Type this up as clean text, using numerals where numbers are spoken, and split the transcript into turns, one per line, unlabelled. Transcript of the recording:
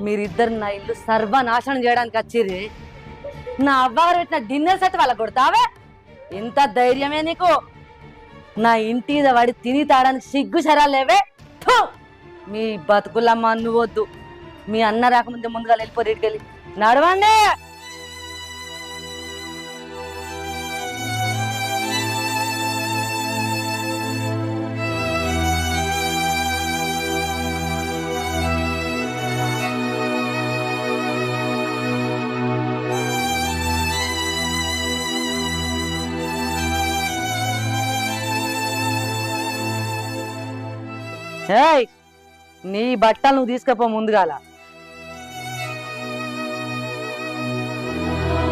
మీరిద్దరు నా ఇల్లు సర్వనాశనం చేయడానికి వచ్చిర్రి. నా అవ్వగారు పెట్టిన డిన్నర్ సెట్ వాళ్ళ కొడతావే? ఎంత ధైర్యమే నీకు? నా ఇంటి మీద వాడి తిని తాడానికి సిగ్గు సరాలేవే. మీ బతుకులమ్మ నువ్వొద్దు. మీ అన్న రాకముందే ముందుగా వెళ్ళిపోయి ఇటుకెళ్ళి నడవండి. ఏయ్, నీ బట్టలు నువ్వు తీసుకపో ముందుగాల.